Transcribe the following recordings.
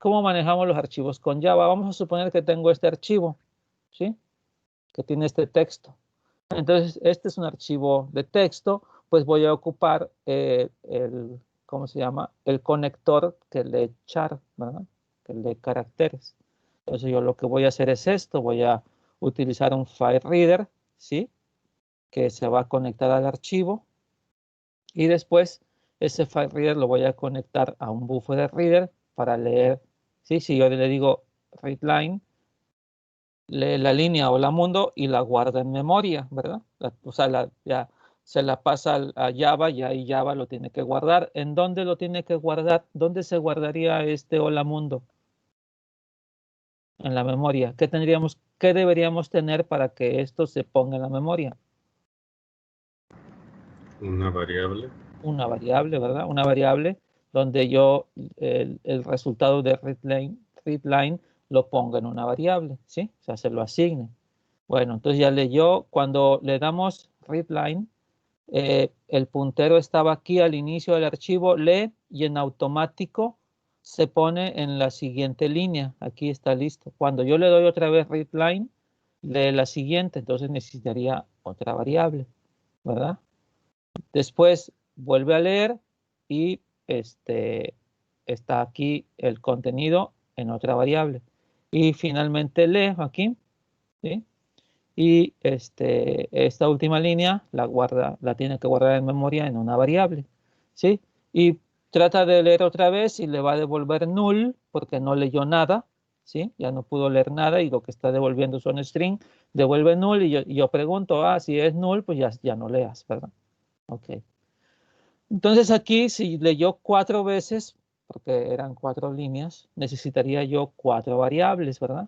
¿cómo manejamos los archivos con Java? Vamos a suponer que tengo este archivo, ¿sí? Que tiene este texto. Entonces, este es un archivo de texto, pues voy a ocupar ¿cómo se llama? El conector que lee char, ¿verdad? Que lee caracteres. Entonces, yo lo que voy a hacer es esto, voy a utilizar un file reader, ¿sí? Que se va a conectar al archivo y después ese file reader lo voy a conectar a un buffer de reader para leer, ¿sí? Si yo le digo readline, lee la línea o la mundo y la guarda en memoria, ¿verdad? O sea, ya se la pasa a Java y ahí Java lo tiene que guardar. ¿En dónde lo tiene que guardar? ¿Dónde se guardaría este hola mundo? En la memoria. ¿Qué deberíamos tener para que esto se ponga en la memoria? Una variable. Una variable, ¿verdad? Una variable donde yo el resultado de readline lo ponga en una variable, ¿sí? O sea, se lo asigne. Bueno, entonces ya leyó, cuando le damos readline, el puntero estaba aquí al inicio del archivo, lee y en automático se pone en la siguiente línea. Aquí está listo. Cuando yo le doy otra vez readline, lee la siguiente, entonces necesitaría otra variable, ¿verdad? Después vuelve a leer y está aquí el contenido en otra variable. Y finalmente lee aquí, ¿sí? Y esta última línea la tiene que guardar en memoria en una variable, ¿sí? Y trata de leer otra vez y le va a devolver null porque no leyó nada, ¿sí? Ya no pudo leer nada y lo que está devolviendo son string, devuelve null y yo pregunto, si es null, pues ya no leas, ¿verdad? Ok. Entonces aquí, si leyó 4 veces, porque eran 4 líneas, necesitaría yo 4 variables, ¿verdad?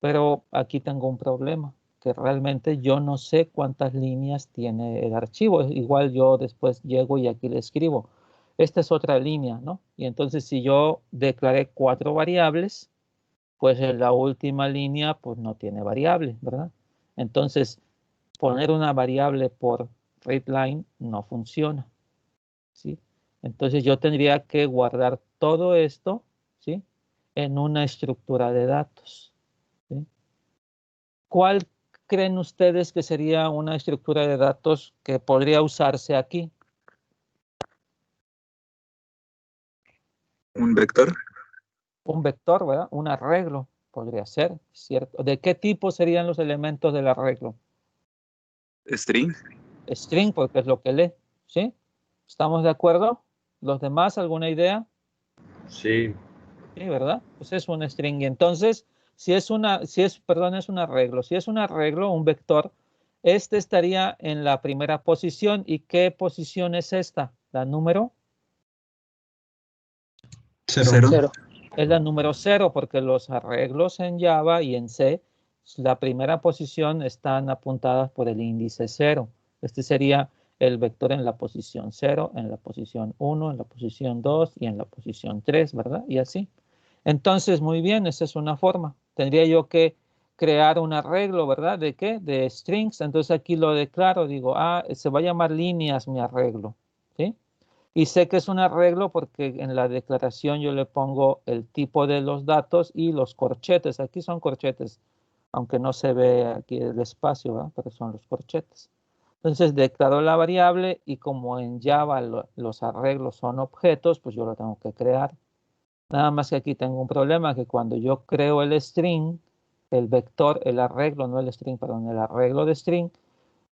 Pero aquí tengo un problema, que realmente yo no sé cuántas líneas tiene el archivo. Igual yo después llego y aquí le escribo. Esta es otra línea, ¿no? Y entonces si yo declaré 4 variables, pues en la última línea pues no tiene variable, ¿verdad? Entonces poner una variable por readline no funciona, ¿sí? Entonces yo tendría que guardar todo esto, ¿sí? En una estructura de datos, ¿sí? ¿Cuál creen ustedes que sería una estructura de datos que podría usarse aquí? ¿Un vector? Un vector, ¿verdad? Un arreglo podría ser, ¿cierto? ¿De qué tipo serían los elementos del arreglo? ¿String? String, porque es lo que lee, ¿sí? ¿Estamos de acuerdo? ¿Los demás, alguna idea? Sí. Sí, ¿verdad? Pues es un string. Y entonces, es un arreglo. Si es un arreglo, un vector, este estaría en la primera posición. ¿Y qué posición es esta? ¿La número? 0. Es la número 0, porque los arreglos en Java y en C, la primera posición están apuntadas por el índice 0. Este sería el vector en la posición 0, en la posición 1, en la posición 2 y en la posición 3, ¿verdad? Y así. Entonces, muy bien, esa es una forma. Tendría yo que crear un arreglo, ¿verdad? ¿De qué? De strings. Entonces aquí lo declaro, digo, se va a llamar líneas mi arreglo, ¿sí? Y sé que es un arreglo porque en la declaración yo le pongo el tipo de los datos y los corchetes. Aquí son corchetes, aunque no se ve aquí el espacio, ¿verdad? Pero son los corchetes. Entonces declaro la variable y como en Java los arreglos son objetos, pues yo lo tengo que crear. Nada más que aquí tengo un problema, que cuando yo creo el string, el vector, el arreglo, no el string, perdón, el arreglo de string,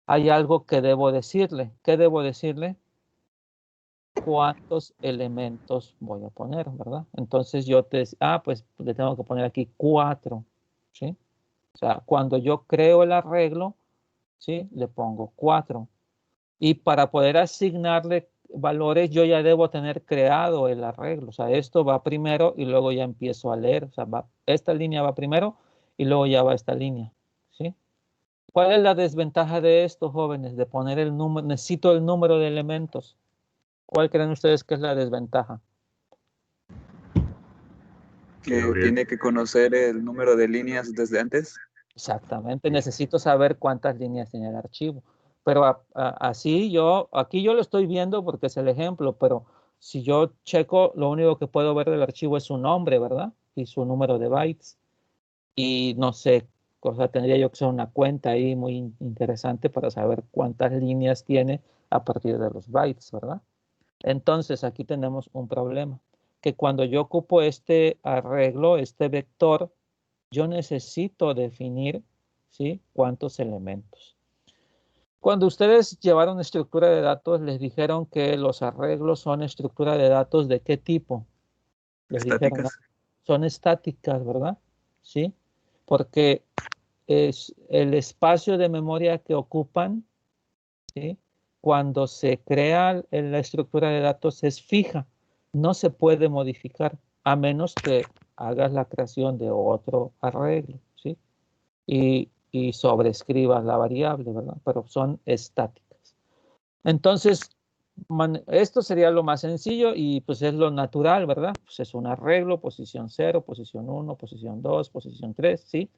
hay algo que debo decirle. ¿Qué debo decirle? ¿Cuántos elementos voy a poner, verdad? Entonces yo pues le tengo que poner aquí 4, ¿sí? O sea, cuando yo creo el arreglo, ¿sí? Le pongo 4. Y para poder asignarle valores, yo ya debo tener creado el arreglo. O sea, esto va primero y luego ya empiezo a leer. O sea, esta línea va primero y luego ya va esta línea, ¿sí? ¿Cuál es la desventaja de esto, jóvenes? De poner el número, necesito el número de elementos. ¿Cuál creen ustedes que es la desventaja? Que tiene que conocer el número de líneas desde antes. Exactamente, necesito saber cuántas líneas tiene el archivo. Pero aquí yo lo estoy viendo porque es el ejemplo, pero si yo checo, lo único que puedo ver del archivo es su nombre, ¿verdad? Y su número de bytes. Y no sé, cosa tendría yo que hacer una cuenta ahí muy interesante para saber cuántas líneas tiene a partir de los bytes, ¿verdad? Entonces aquí tenemos un problema, que cuando yo ocupo este arreglo, este vector, yo necesito definir, ¿sí?, cuántos elementos. Cuando ustedes llevaron estructura de datos, les dijeron que los arreglos son estructura de datos ¿de qué tipo? Les dijeron, Estáticas. son estáticas, ¿verdad? Sí, porque es el espacio de memoria que ocupan, ¿sí?, cuando se crea la estructura de datos es fija, no se puede modificar a menos que hagas la creación de otro arreglo, ¿sí? Y sobrescribas la variable, ¿verdad? Pero son estáticas. Entonces, esto sería lo más sencillo y pues es lo natural, ¿verdad? Pues es un arreglo, posición 0, posición 1, posición 2, posición 3, ¿sí?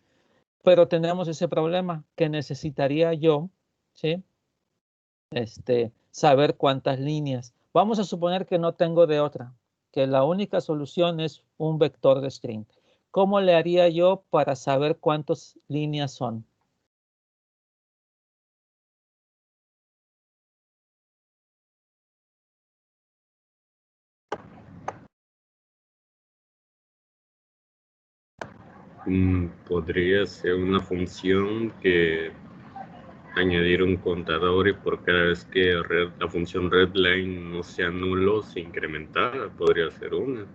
Pero tenemos ese problema que necesitaría yo, ¿sí?, saber cuántas líneas. Vamos a suponer que no tengo de otra, que la única solución es un vector de string. ¿Cómo le haría yo para saber cuántas líneas son? Podría ser una función que añadir un contador y por cada vez que la función readline no sea nulo, se incrementara, podría ser una.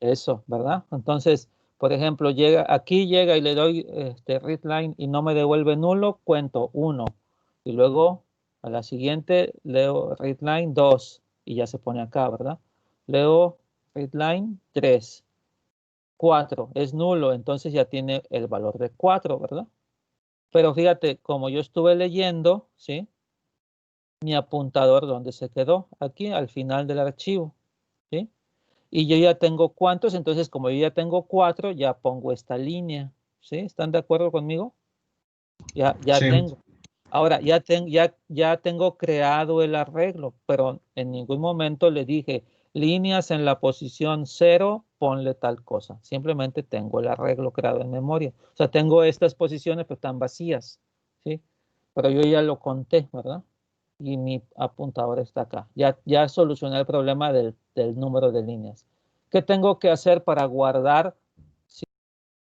Eso, ¿verdad? Entonces, por ejemplo, aquí llega y le doy readline y no me devuelve nulo, cuento 1. Y luego a la siguiente leo readline 2 y ya se pone acá, ¿verdad? Leo readline 3. 4 es nulo, entonces ya tiene el valor de 4, ¿verdad? Pero fíjate, como yo estuve leyendo, ¿sí?, mi apuntador, ¿dónde se quedó? Aquí, al final del archivo, ¿sí? Y yo ya tengo cuántos, entonces como yo ya tengo 4, ya pongo esta línea, ¿sí? ¿Están de acuerdo conmigo? Ya Sí. tengo. Ahora, ya tengo creado el arreglo, pero en ningún momento le dije, líneas en la posición 0, ponle tal cosa. Simplemente tengo el arreglo creado en memoria. O sea, tengo estas posiciones, pero están vacías, ¿sí? Pero yo ya lo conté, ¿verdad? Y mi apuntador está acá. Ya solucioné el problema del número de líneas. ¿Qué tengo que hacer para guardar si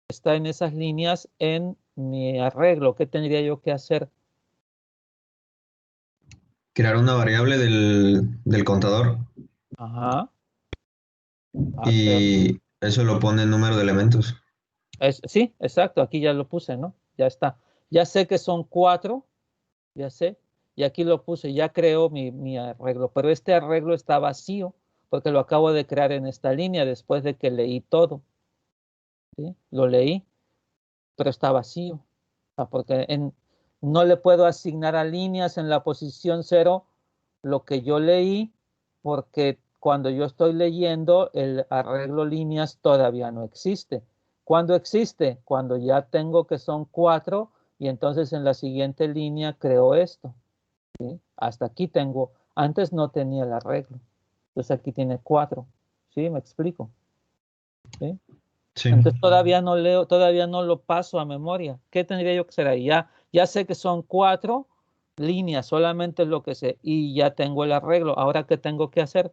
está en esas líneas en mi arreglo? ¿Qué tendría yo que hacer? Crear una variable del contador Ajá. y eso lo pone en número de elementos. Sí, exacto. Aquí ya lo puse, ¿no? Ya está. Ya sé que son 4, ya sé. Y aquí lo puse, ya creo mi arreglo. Pero este arreglo está vacío porque lo acabo de crear en esta línea después de que leí todo, ¿sí? Lo leí, pero está vacío. Porque no le puedo asignar a líneas en la posición 0 lo que yo leí, porque cuando yo estoy leyendo el arreglo líneas todavía no existe. ¿Cuándo existe? Cuando ya tengo que son 4 y entonces en la siguiente línea creo esto, ¿sí? Hasta aquí tengo, antes no tenía el arreglo. Entonces aquí tiene 4. ¿Sí? ¿Me explico? ¿Sí? Sí. Entonces todavía no leo, todavía no lo paso a memoria. ¿Qué tendría yo que hacer ahí? Ya sé que son 4 líneas, solamente es lo que sé. Y ya tengo el arreglo. ¿Ahora qué tengo que hacer?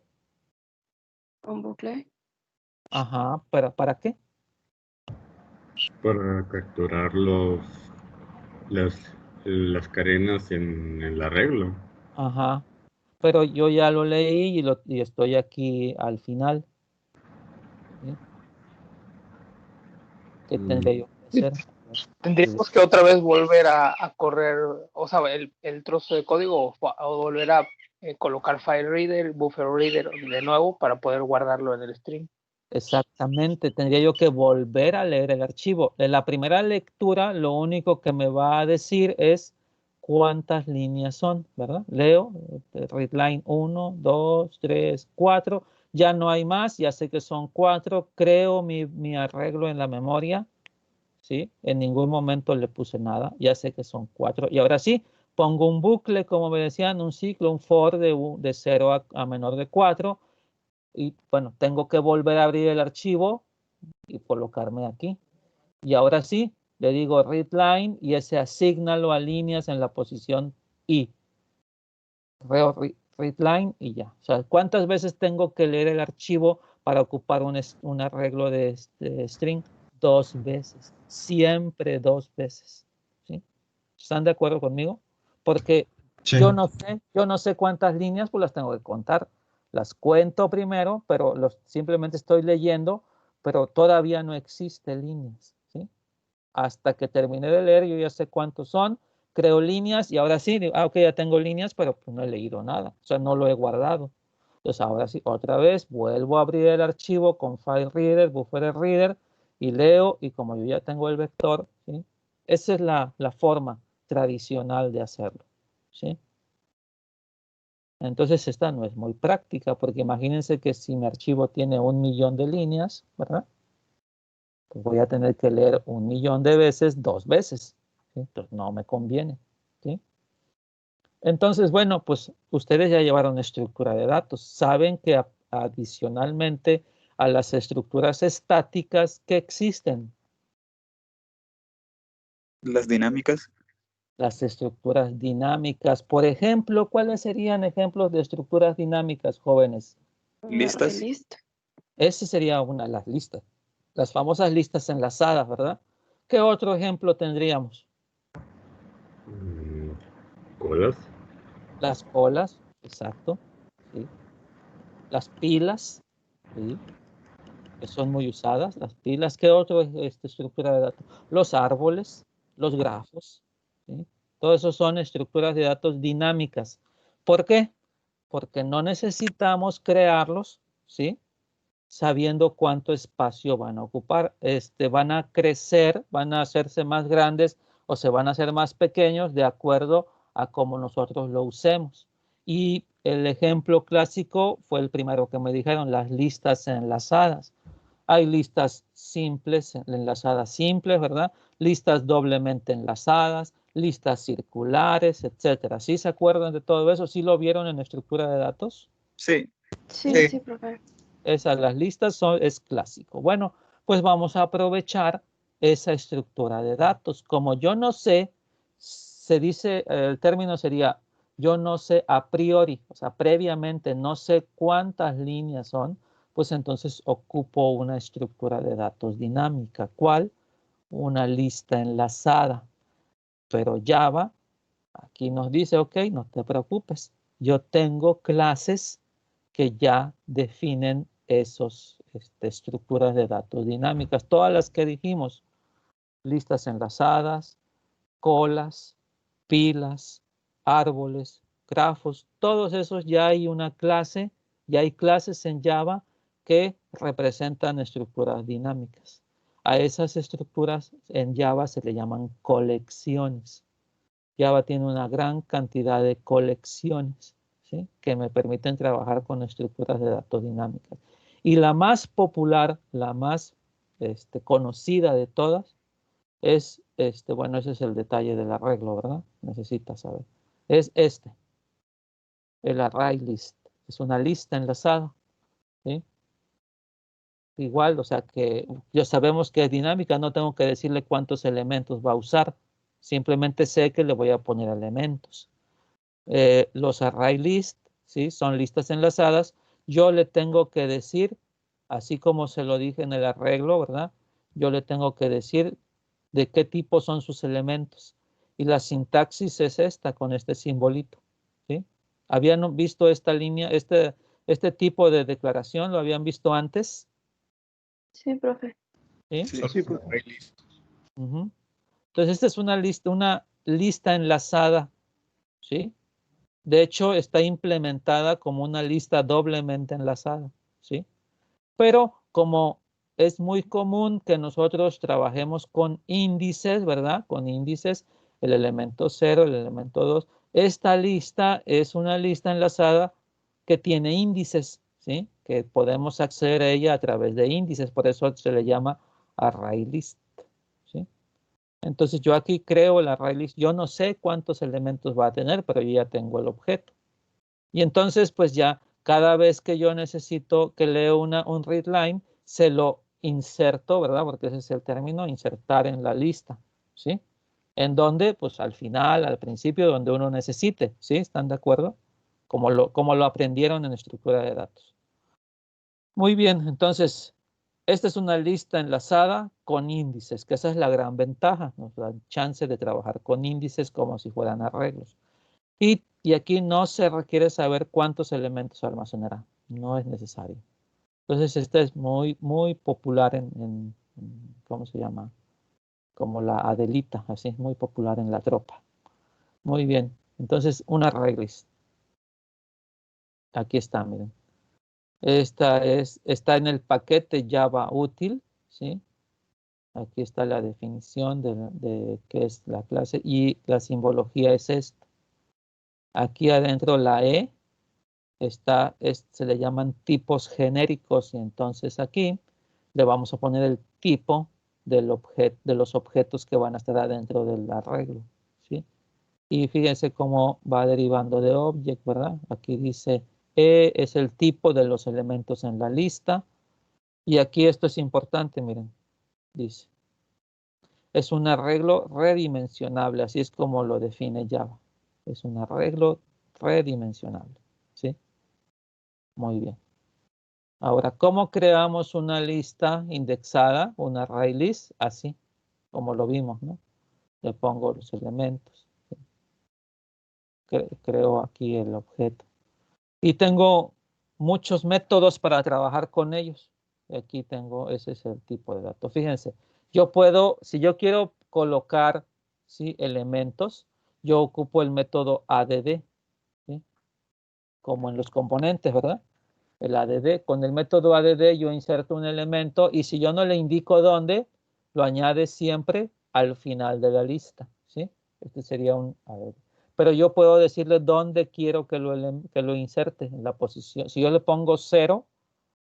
Un bucle. Ajá, ¿pero para qué? Para capturar las cadenas en el arreglo. Ajá. Pero yo ya lo leí y estoy aquí al final, ¿sí? ¿Qué tendría yo que hacer? Tendríamos que otra vez volver a correr, o sea, el trozo de código o volver a colocar file reader, buffer reader de nuevo para poder guardarlo en el stream. Exactamente, tendría yo que volver a leer el archivo. En la primera lectura, lo único que me va a decir es cuántas líneas son, ¿verdad? Leo, readline 1, 2, 3, 4. Ya no hay más, ya sé que son 4. Creo mi arreglo en la memoria, ¿sí? En ningún momento le puse nada, ya sé que son 4. Y ahora sí, pongo un bucle, como me decían, un ciclo, un for de 0 a menor de 4. Y bueno, tengo que volver a abrir el archivo y colocarme aquí. Y ahora sí, le digo readline y ese asígnalo a líneas en la posición I. Readline y ya. O sea, ¿cuántas veces tengo que leer el archivo para ocupar un arreglo de string? 2 veces. Siempre 2 veces. ¿Sí? ¿Están de acuerdo conmigo? Porque Sí. yo no sé cuántas líneas, pues las tengo que contar. Las cuento primero, pero simplemente estoy leyendo, pero todavía no existe líneas. ¿Sí? Hasta que termine de leer, yo ya sé cuántos son, creo líneas y ahora sí, digo, ok, ya tengo líneas, pero pues no he leído nada, o sea, no lo he guardado. Entonces ahora sí, otra vez vuelvo a abrir el archivo con file reader, buffer reader y leo, y como yo ya tengo el vector, ¿sí? Esa es la forma tradicional de hacerlo, ¿sí? Entonces esta no es muy práctica, porque imagínense que si mi archivo tiene 1 millón de líneas, ¿verdad? Pues voy a tener que leer 1 millón de veces 2 veces, ¿sí? Entonces no me conviene, ¿sí? Entonces, bueno, pues ustedes ya llevaron estructura de datos. Saben que adicionalmente a las estructuras estáticas que existen, Las dinámicas, las estructuras dinámicas. Por ejemplo, ¿cuáles serían ejemplos de estructuras dinámicas, jóvenes? listas, List. Esa sería una de las listas. Las famosas listas enlazadas, ¿verdad? ¿Qué otro ejemplo tendríamos? ¿Colas? Las colas, exacto, ¿sí? Las pilas, ¿sí? Que son muy usadas, las pilas. ¿Qué otra estructura de datos? Los árboles, los grafos, ¿sí? Todo eso son estructuras de datos dinámicas. ¿Por qué? Porque no necesitamos crearlos, ¿sí? Sabiendo cuánto espacio van a ocupar. Van a crecer, van a hacerse más grandes o se van a hacer más pequeños de acuerdo a cómo nosotros lo usemos. Y el ejemplo clásico fue el primero que me dijeron, las listas enlazadas. Hay listas simples, enlazadas simples, ¿verdad? Listas doblemente enlazadas, listas circulares, etcétera. ¿Sí se acuerdan de todo eso? ¿Sí lo vieron en estructura de datos? sí, Sí, sí, profe. Esas, las listas es clásico. Bueno, pues vamos a aprovechar esa estructura de datos. Como yo no sé, se dice, el término sería, yo no sé a priori, o sea, previamente no sé cuántas líneas son, pues entonces ocupo una estructura de datos dinámica. ¿Cuál? Una lista enlazada. Pero Java, aquí nos dice, ok, no te preocupes, yo tengo clases que ya definen esos estructuras de datos dinámicas, todas las que dijimos, listas enlazadas, colas, pilas, árboles, grafos, todos esos ya hay una clase, ya hay clases en Java que representan estructuras dinámicas. A esas estructuras en Java se le llaman colecciones. Java tiene una gran cantidad de colecciones, ¿sí? Que me permiten trabajar con estructuras de datos dinámicas. Y la más popular, la más conocida de todas, es, bueno, ese es el detalle del arreglo, ¿verdad? Necesitas saber. Es el array list. Es una lista enlazada, ¿sí? Igual, o sea que ya sabemos que es dinámica, no tengo que decirle cuántos elementos va a usar. Simplemente sé que le voy a poner elementos. Los array list, ¿sí? Son listas enlazadas. Yo le tengo que decir, así como se lo dije en el arreglo, ¿verdad? Yo le tengo que decir de qué tipo son sus elementos. Y la sintaxis es esta, con este simbolito, ¿sí? ¿Habían visto esta línea, este tipo de declaración? ¿Lo habían visto antes? Sí, profe. ¿Sí? sí, Uh-huh. Entonces, esta es una lista enlazada, ¿sí? De hecho, está implementada como una lista doblemente enlazada, ¿sí? Pero como es muy común que nosotros trabajemos con índices, ¿verdad? Con índices, el elemento 0, el elemento 2. Esta lista es una lista enlazada que tiene índices, ¿sí? Que podemos acceder a ella a través de índices, por eso se le llama array list, ¿sí? Entonces yo aquí creo el array list, yo no sé cuántos elementos va a tener, pero yo ya tengo el objeto. Y entonces pues ya cada vez que yo necesito que lea un readline, se lo inserto, ¿verdad? Porque ese es el término, insertar en la lista, ¿sí? En donde, pues al final, al principio, donde uno necesite, ¿sí? ¿Están de acuerdo? Como lo aprendieron en estructura de datos. Muy bien, entonces, esta es una lista enlazada con índices, que esa es la gran ventaja, nos da chance de trabajar con índices como si fueran arreglos. Y aquí no se requiere saber cuántos elementos almacenará, no es necesario. Entonces, esta es muy, muy popular en ¿cómo se llama? Como la Adelita, así es muy popular en la tropa. Muy bien, entonces una arreglis. Aquí está, miren. Está en el paquete Java útil, ¿sí? Aquí está la definición de qué es la clase y la simbología es esta. Aquí adentro la E se le llaman tipos genéricos y entonces aquí le vamos a poner el tipo de los objetos que van a estar adentro del arreglo, ¿sí? Y fíjense cómo va derivando de object, ¿verdad? Aquí dice E es el tipo de los elementos en la lista. Y aquí esto es importante, miren, dice. Es un arreglo redimensionable, así es como lo define Java. Es un arreglo redimensionable, ¿sí? Muy bien. Ahora, ¿cómo creamos una lista indexada, una array list? Así, como lo vimos, ¿no? Le pongo los elementos. ¿Sí? Creo aquí el objeto. Y tengo muchos métodos para trabajar con ellos. Y aquí tengo, ese es el tipo de dato. Fíjense, yo puedo, si yo quiero colocar, ¿sí?, elementos, yo ocupo el método add, ¿sí?, como en los componentes, ¿verdad? El add. Con el método add yo inserto un elemento y si yo no le indico dónde, lo añade siempre al final de la lista, ¿sí? Este sería un add. Pero yo puedo decirle dónde quiero que lo inserte en la posición. Si yo le pongo 0,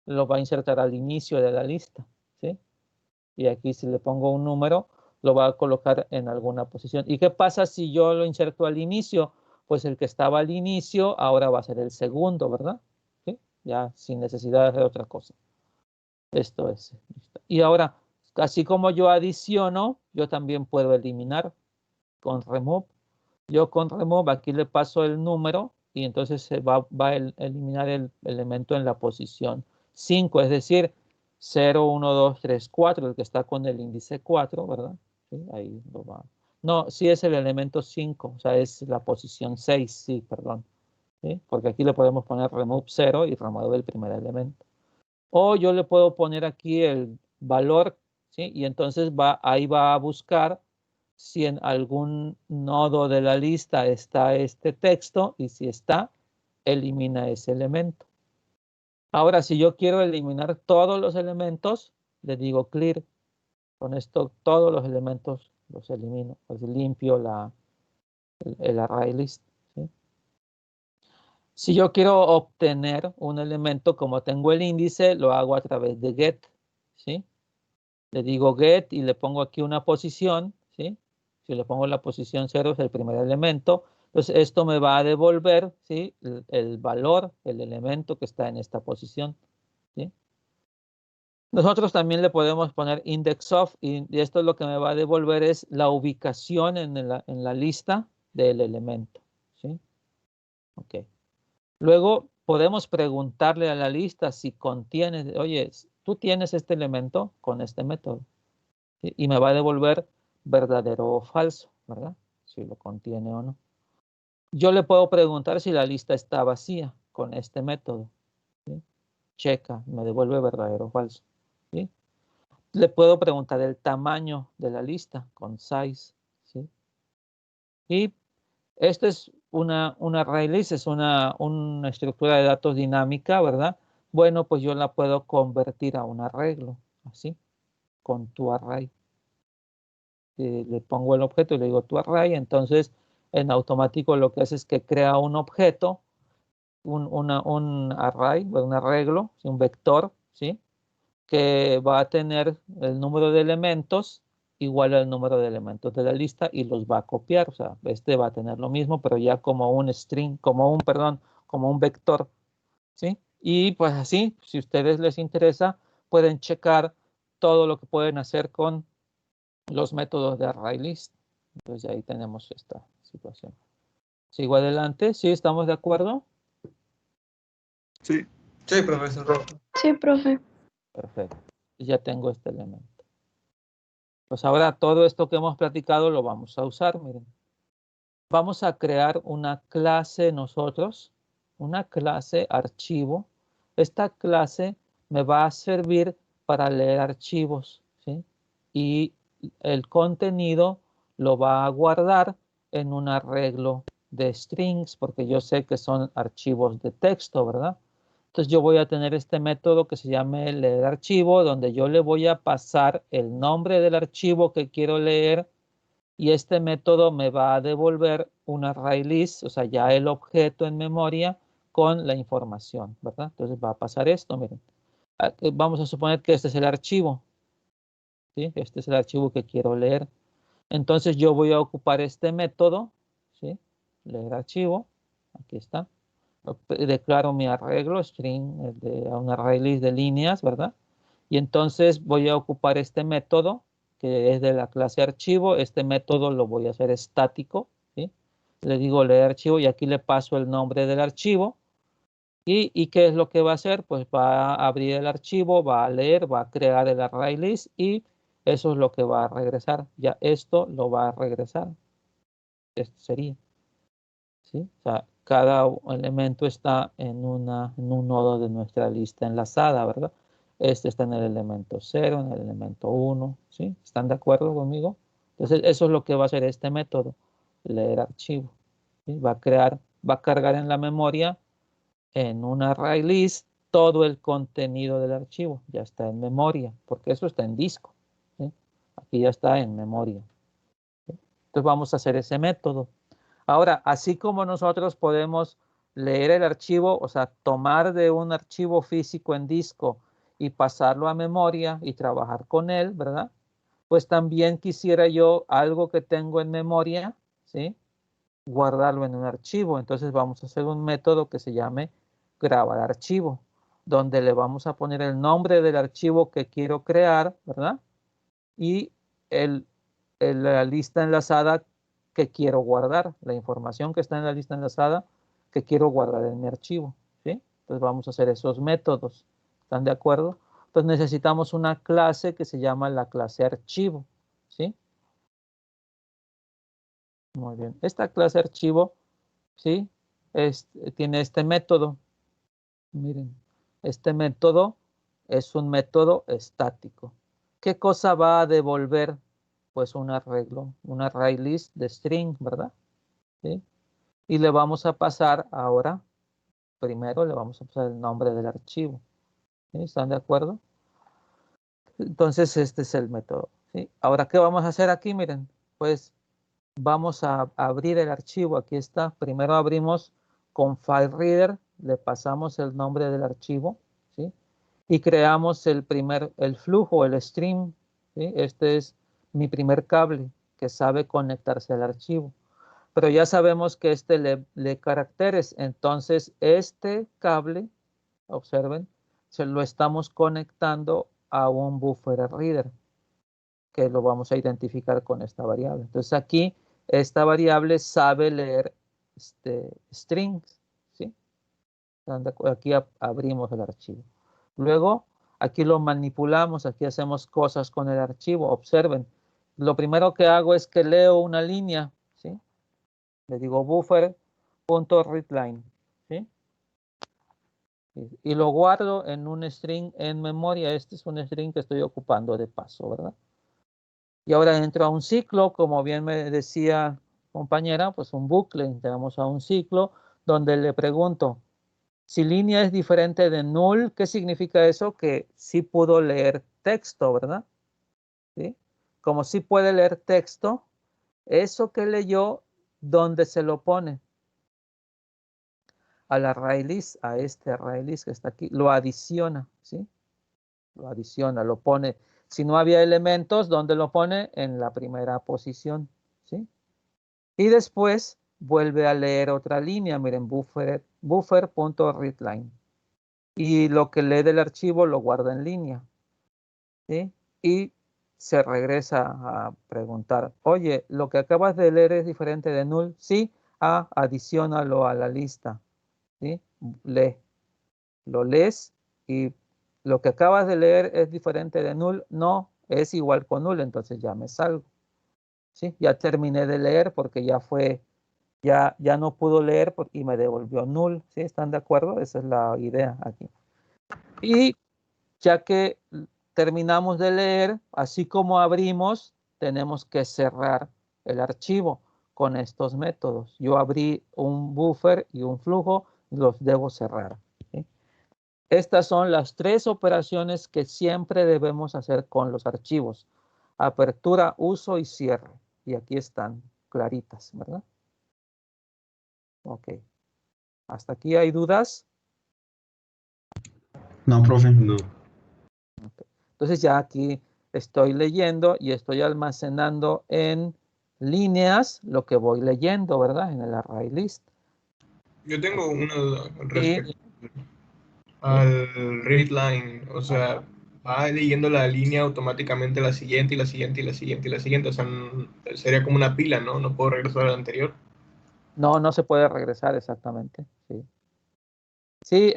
lo va a insertar al inicio de la lista, ¿sí? Y aquí si le pongo un número, lo va a colocar en alguna posición. ¿Y qué pasa si yo lo inserto al inicio? Pues el que estaba al inicio ahora va a ser el segundo, ¿verdad? ¿Sí? Ya sin necesidad de hacer otra cosa. Esto es. Y ahora, así como yo adiciono, yo también puedo eliminar con remove. Yo con remove aquí le paso el número y entonces se va a eliminar el elemento en la posición 5, es decir, 0, 1, 2, 3, 4, el que está con el índice 4, ¿verdad? Sí, ahí lo va. No, sí es el elemento 5, o sea, es la posición 6, sí, perdón. ¿Sí? Porque aquí le podemos poner remove 0 y remove el primer elemento. O yo le puedo poner aquí el valor, ¿sí? Y entonces ahí va a buscar si en algún nodo de la lista está este texto y si está, elimina ese elemento. Ahora, si yo quiero eliminar todos los elementos, le digo clear. Con esto todos los elementos los elimino. Pues limpio el array list. ¿Sí? Si yo quiero obtener un elemento, como tengo el índice, lo hago a través de get. ¿Sí? Le digo get y le pongo aquí una posición. ¿Sí? Si le pongo la posición 0 es el primer elemento. Entonces esto me va a devolver, ¿sí?, el valor, el elemento que está en esta posición. ¿Sí? Nosotros también le podemos poner index of y esto lo que me va a devolver es la ubicación en la lista del elemento. ¿Sí? Ok. Luego podemos preguntarle a la lista si contiene, oye, tú tienes este elemento con este método. ¿Sí? Y me va a devolver verdadero o falso, ¿verdad? Si lo contiene o no. Yo le puedo preguntar si la lista está vacía con este método. ¿Sí? Checa, me devuelve verdadero o falso. ¿Sí? Le puedo preguntar el tamaño de la lista con size. ¿Sí? Y esto es una array list, es una estructura de datos dinámica, ¿verdad? Bueno, pues yo la puedo convertir a un arreglo, así, con tu array. Le pongo el objeto y le digo tu array, entonces en automático lo que hace es que crea un objeto, un array, un arreglo, un vector, ¿sí?, que va a tener el número de elementos igual al número de elementos de la lista y los va a copiar. O sea, este va a tener lo mismo, pero ya como un string, como un vector. ¿sí? Y pues así, si a ustedes les interesa, pueden checar todo lo que pueden hacer con los métodos de ArrayList. Entonces ahí tenemos esta situación. Sigo adelante. ¿Sí estamos de acuerdo? Sí. Sí, profesor. Sí, profe. Perfecto. Ya tengo este elemento. Pues ahora todo esto que hemos platicado lo vamos a usar. Miren. Vamos a crear una clase nosotros, una clase archivo. Esta clase me va a servir para leer archivos, ¿sí? Y el contenido lo va a guardar en un arreglo de strings, porque yo sé que son archivos de texto, ¿verdad? Entonces yo voy a tener este método que se llama leer archivo, donde yo le voy a pasar el nombre del archivo que quiero leer y este método me va a devolver un ArrayList, o sea, ya el objeto en memoria con la información, ¿verdad? Entonces va a pasar esto, miren. Vamos a suponer que este es el archivo, ¿sí? Este es el archivo que quiero leer. Entonces yo voy a ocupar este método, ¿sí? Leer archivo, aquí está. Declaro mi arreglo, string, de un ArrayList de líneas, ¿verdad? Y entonces voy a ocupar este método que es de la clase archivo. Este método lo voy a hacer estático, ¿sí? Le digo leer archivo y aquí le paso el nombre del archivo. ¿Y qué es lo que va a hacer? Pues va a abrir el archivo, va a leer, va a crear el ArrayList y eso es lo que va a regresar. Ya esto lo va a regresar. Esto sería, ¿sí? O sea, cada elemento está en un nodo de nuestra lista enlazada, ¿verdad? Este está en el elemento 0, en el elemento 1, ¿sí? ¿Están de acuerdo conmigo? Entonces, eso es lo que va a hacer este método, leer archivo, ¿sí? Va a cargar en la memoria, en un ArrayList, todo el contenido del archivo. Ya está en memoria, porque eso está en disco, ¿sí? Aquí ya está en memoria, ¿sí? Entonces, vamos a hacer ese método. Ahora, así como nosotros podemos leer el archivo, o sea, tomar de un archivo físico en disco y pasarlo a memoria y trabajar con él, ¿verdad? Pues también quisiera yo algo que tengo en memoria, ¿sí? Guardarlo en un archivo. Entonces vamos a hacer un método que se llame grabar archivo, donde le vamos a poner el nombre del archivo que quiero crear, ¿verdad? Y la lista enlazada que quiero guardar, la información que está en la lista enlazada que quiero guardar en mi archivo, ¿sí? Entonces vamos a hacer esos métodos. ¿Están de acuerdo? Entonces necesitamos una clase que se llama la clase archivo, ¿sí? Muy bien. Esta clase archivo, ¿sí? Tiene este método. Miren, este método es un método estático. ¿Qué cosa va a devolver? Pues un arreglo, un ArrayList de string, ¿verdad? ¿Sí? Y le vamos a pasar ahora, primero le vamos a pasar el nombre del archivo. ¿Sí? ¿Están de acuerdo? Entonces este es el método, ¿sí? Ahora, ¿qué vamos a hacer aquí? Miren, pues vamos a abrir el archivo. Aquí está. Primero abrimos con FileReader, le pasamos el nombre del archivo, ¿sí? Y creamos el flujo, el stream, ¿sí? Este es mi primer cable que sabe conectarse al archivo. Pero ya sabemos que este lee caracteres. Entonces, este cable, observen, se lo estamos conectando a un buffer reader, que lo vamos a identificar con esta variable. Entonces, aquí, esta variable sabe leer strings, ¿sí? Aquí abrimos el archivo. Luego, aquí lo manipulamos, aquí hacemos cosas con el archivo. Observen, lo primero que hago es que leo una línea, ¿sí? Le digo buffer.readline, ¿sí? Y lo guardo en un string en memoria. Este es un string que estoy ocupando de paso, ¿verdad? Y ahora entro a un ciclo, como bien me decía compañera, pues un bucle. Entramos a un ciclo donde le pregunto, si línea es diferente de null, ¿qué significa eso? Que sí pudo leer texto, ¿verdad? ¿Sí? Como sí puede leer texto, eso que leyó, ¿dónde se lo pone? Al ArrayList, a este ArrayList que está aquí, lo adiciona, ¿sí? Lo adiciona, lo pone. Si no había elementos, ¿dónde lo pone? En la primera posición, ¿sí? Y después vuelve a leer otra línea, miren, buffer.readline, y lo que lee del archivo lo guarda en línea, ¿sí? Y se regresa a preguntar, oye, ¿lo que acabas de leer es diferente de null? Sí, adiciónalo a la lista, ¿sí? Lee, lo lees y lo que acabas de leer es diferente de null, no, es igual con null, entonces ya me salgo, ¿sí? Ya terminé de leer porque ya fue, ya no pudo leer y me devolvió null, ¿sí? ¿Están de acuerdo? Esa es la idea aquí. Y ya que terminamos de leer, así como abrimos, tenemos que cerrar el archivo con estos métodos. Yo abrí un buffer y un flujo, los debo cerrar, ¿sí? Estas son las 3 operaciones que siempre debemos hacer con los archivos: apertura, uso y cierre. Y aquí están claritas, ¿verdad? Ok. ¿Hasta aquí hay dudas? No, profe. No. Okay. Entonces ya aquí estoy leyendo y estoy almacenando en líneas lo que voy leyendo, ¿verdad? En el array list. Yo tengo una duda Y, respecto al readline, o sea, va leyendo la línea automáticamente la siguiente y la siguiente y la siguiente y la siguiente, o sea, sería como una pila, ¿no? No puedo regresar a la anterior. no se puede regresar exactamente. Sí. Sí,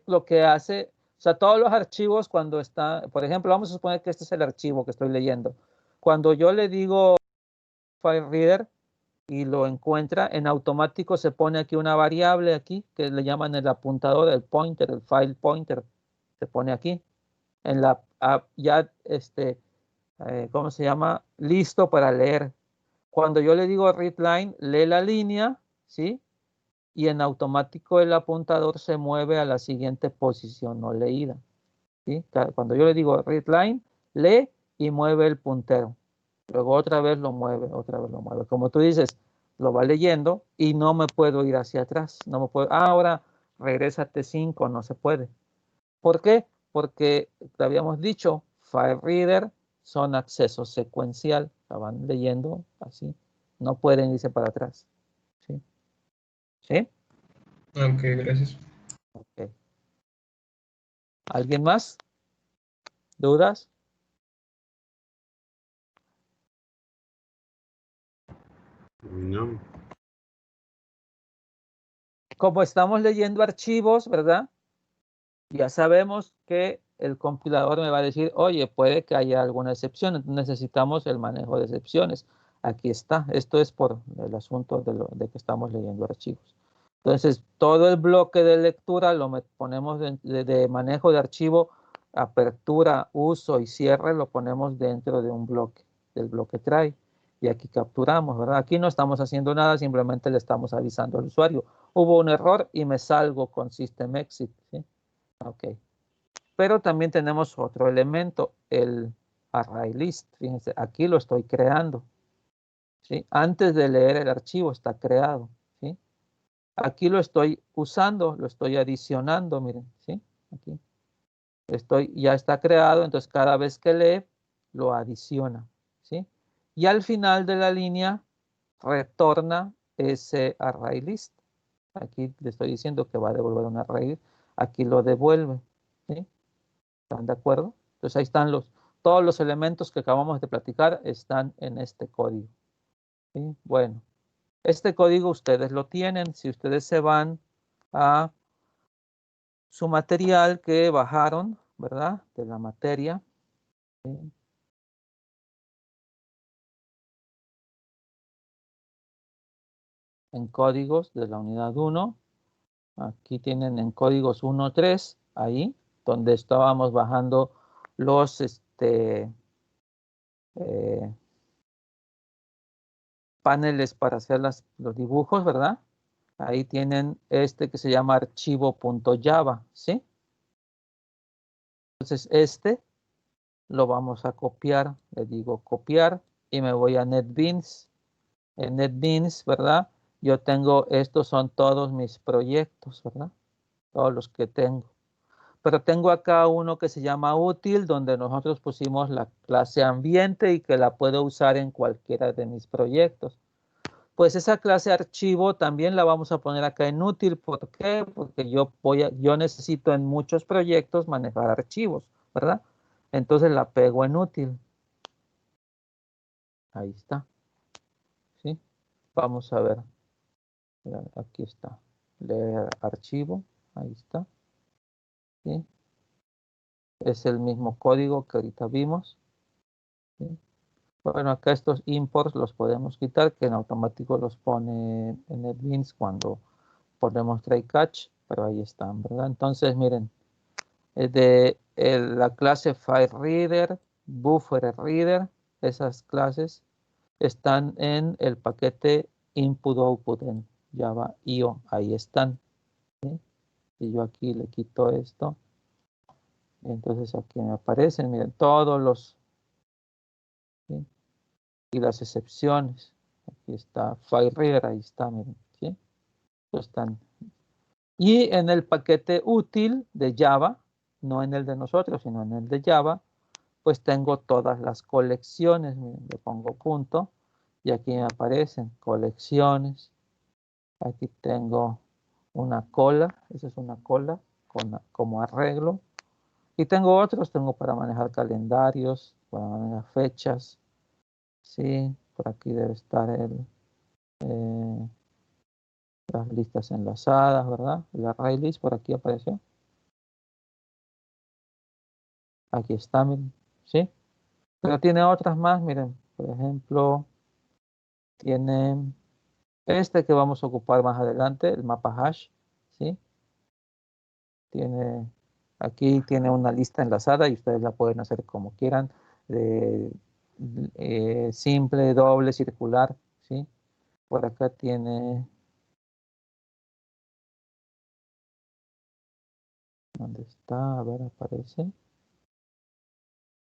lo que hace, o sea, todos los archivos cuando está, por ejemplo, vamos a suponer que este es el archivo que estoy leyendo. Cuando yo le digo FileReader y lo encuentra, en automático se pone aquí una variable aquí que le llaman el apuntador, el pointer, el file pointer, se pone aquí en la ya ¿cómo se llama? Listo para leer. Cuando yo le digo readline, lee la línea, ¿sí? Y en automático el apuntador se mueve a la siguiente posición no leída, ¿sí? Cuando yo le digo readline, lee y mueve el puntero. Luego otra vez lo mueve, otra vez lo mueve. Como tú dices, lo va leyendo y no me puedo ir hacia atrás. No me puedo, ahora regrésate 5, no se puede. ¿Por qué? Porque te habíamos dicho, FileReader son accesos secuencial, la van leyendo así, no pueden irse para atrás. ¿Sí? ¿Sí? Ok, gracias. Okay. ¿Alguien más? ¿Dudas? No. Como estamos leyendo archivos, ¿verdad? Ya sabemos que el compilador me va a decir, oye, puede que haya alguna excepción, necesitamos el manejo de excepciones. Aquí está, esto es por el asunto de que estamos leyendo archivos. Entonces, todo el bloque de lectura lo ponemos de manejo de archivo, apertura, uso y cierre, lo ponemos dentro de un bloque, del bloque try. Y aquí capturamos, ¿verdad? Aquí no estamos haciendo nada, simplemente le estamos avisando al usuario. Hubo un error y me salgo con system exit, ¿sí? Ok. Pero también tenemos otro elemento, el array list. Fíjense, aquí lo estoy creando, ¿sí? Antes de leer el archivo está creado, ¿sí? Aquí lo estoy usando, lo estoy adicionando, miren, ¿sí? Aquí. Ya está creado, entonces cada vez que lee, lo adiciona, ¿sí? Y al final de la línea, retorna ese array list. Aquí le estoy diciendo que va a devolver un array, aquí lo devuelve, ¿sí? ¿Están de acuerdo? Entonces ahí están todos los elementos que acabamos de platicar están en este código, ¿sí? Bueno, este código ustedes lo tienen. Si ustedes se van a su material que bajaron, ¿verdad? De la materia, ¿sí? En códigos de la unidad 1, aquí tienen en códigos 1.3, ahí, donde estábamos bajando los, paneles para hacer los dibujos, ¿verdad? Ahí tienen este que se llama archivo.java, ¿sí? Entonces lo vamos a copiar. Le digo copiar y me voy a NetBeans. En NetBeans, ¿verdad? Yo tengo, estos son todos mis proyectos, ¿verdad? Todos los que tengo. Pero tengo acá uno que se llama útil, donde nosotros pusimos la clase ambiente y que la puedo usar en cualquiera de mis proyectos. Pues esa clase archivo también la vamos a poner acá en útil. ¿Por qué? Porque yo necesito en muchos proyectos manejar archivos, ¿verdad? Entonces la pego en útil. Ahí está. ¿Sí? Vamos a ver. Mira, aquí está. Leer archivo. Ahí está. ¿Sí? Es el mismo código que ahorita vimos. ¿Sí? Bueno, acá estos imports los podemos quitar, que en automático los pone en el bins cuando ponemos try catch, pero ahí están, ¿verdad? Entonces, miren, la clase FileReader, BufferReader, esas clases están en el paquete input-output en Java IO, ahí están. ¿Sí? Y yo aquí le quito esto. Entonces aquí me aparecen, miren, todos los, ¿sí? Y las excepciones. Aquí está FileReader, ahí está, miren, ¿sí? Están. Y en el paquete útil de Java, no en el de nosotros, sino en el de Java, pues tengo todas las colecciones. Miren, le pongo punto y aquí me aparecen colecciones. Aquí tengo una cola, esa es una cola como arreglo. Y tengo otros, tengo para manejar calendarios, para manejar fechas. Sí, por aquí debe estar las listas enlazadas, ¿verdad? El array list por aquí apareció. Aquí está, miren, ¿sí? Pero tiene otras más, miren. Por ejemplo, tiene este que vamos a ocupar más adelante, el mapa hash, ¿sí? Aquí tiene una lista enlazada y ustedes la pueden hacer como quieran, simple, doble, circular, ¿sí? Por acá tiene... ¿Dónde está? A ver, aparece.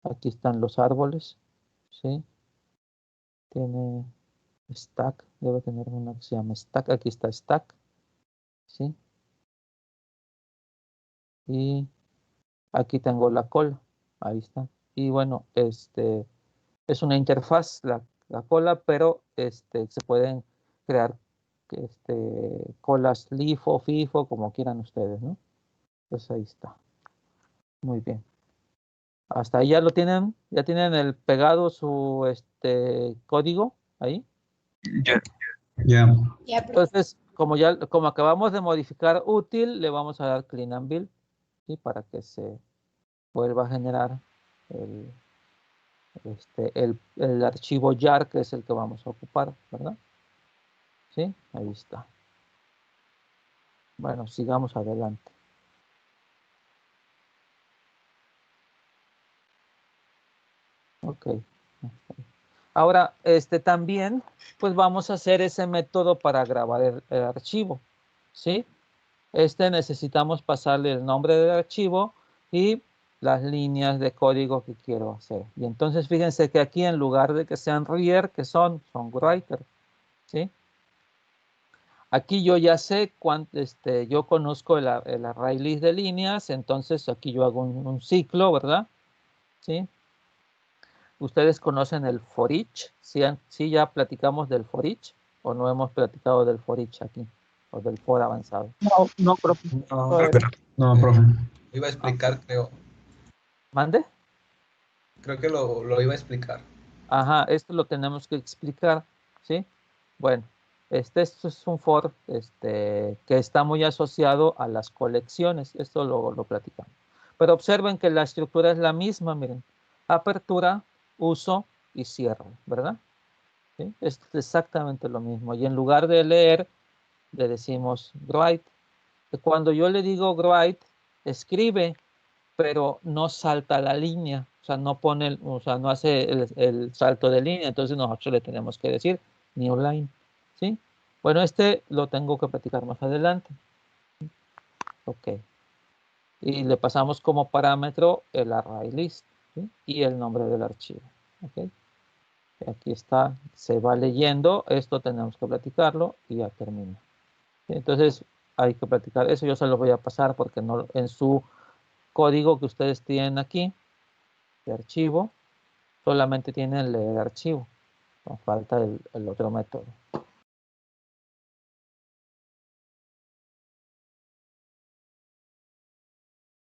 Aquí están los árboles, ¿sí? Tiene stack, debe tener una que se llama stack. Aquí está stack, ¿sí? Y aquí tengo la cola, ahí está. Y bueno, es una interfaz la cola, pero se pueden crear colas LIFO, FIFO, como quieran ustedes, ¿no? Pues ahí está. Muy bien. Hasta ahí ya lo tienen, ya tienen el pegado su código ahí. Ya. Ya. Entonces, como acabamos de modificar útil, le vamos a dar clean and build, ¿sí? Para que se vuelva a generar el archivo jar, que es el que vamos a ocupar, ¿verdad? ¿Sí? Ahí está. Bueno, sigamos adelante. Ok. Ahora, también, pues vamos a hacer ese método para grabar el archivo, ¿sí? Necesitamos pasarle el nombre del archivo y las líneas de código que quiero hacer. Y entonces fíjense que aquí en lugar de que sean reader, que son writer, ¿sí? Aquí yo ya sé cuánto, yo conozco el array list de líneas, entonces aquí yo hago un ciclo, ¿verdad? ¿Sí? ¿Ustedes conocen el for each? ¿Sí ya platicamos del for each? ¿O no hemos platicado del for each aquí? ¿O del for avanzado? No, profe. No, No, profe. lo iba a explicar, creo. ¿Mande? Creo que lo iba a explicar. Ajá, esto lo tenemos que explicar, ¿sí? Bueno, esto es un for que está muy asociado a las colecciones. Esto lo platicamos. Pero observen que la estructura es la misma, miren. Apertura, uso y cierre, ¿verdad? ¿Sí? Es exactamente lo mismo. Y en lugar de leer, le decimos write. Cuando yo le digo write, escribe, pero no salta la línea, o sea, no pone, o sea, no hace el salto de línea, entonces nosotros le tenemos que decir new line, ¿sí? Bueno, lo tengo que platicar más adelante. Ok. Y le pasamos como parámetro el array list, ¿sí? Y el nombre del archivo, ok. Aquí está, se va leyendo, esto tenemos que platicarlo y ya termina. Entonces hay que platicar eso, yo se lo voy a pasar porque no, en su código que ustedes tienen aquí de archivo, solamente tienen el archivo, nos falta el otro método.